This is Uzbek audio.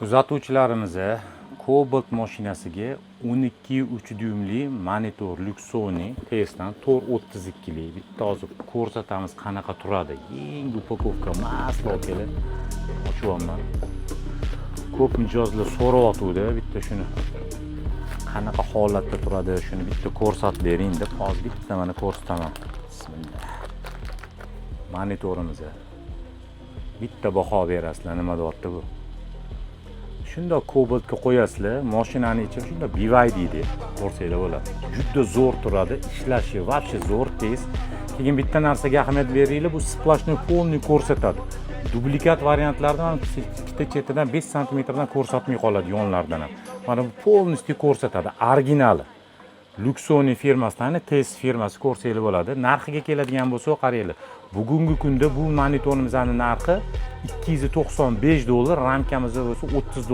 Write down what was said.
Kuzatuvchilarimiz Cobalt mashinasiga 12,3 dyumli monitor Luxoni testdan 432 li. Bitta hozir ko'rsatamiz qanaqa turadi. Yangi upakovka maslo keli. Ochyapman. Ko'p mijozlar so'rayotdi, bitta shuni qanaqa holatda turadi, shuni bitta ko'rsatib bering deb hozir bitta mana ko'rsataman. Bismillah. Monitorimiz. Bitta baho berasizlar, nima deyapti bu? Shunda Cobaltga qo'yasizlar, mashinani ichi shunda BYD deydi. Ko'rsanglar bo'ladi. Juda zo'r turadi, ishlashi вообще zo'r, tez. Keyin bitta narsaga ahamiyat beringlar, bu splashnoy polniy ko'rsatadi. Duplikat variantlarda mana bitta chetidan 5 sm dan ko'rsatmay qoladi yonlardan ham. Mana bu polniy ko'rsatadi, originali. Luxoni firmasidan, test firmasi ko'rsanglar bo'ladi. Narxiga keladigan bo'lsa, qaranglar. Bugungi kunda bu monitorimizning narxi $295, ramkamiz bo'lsa $30.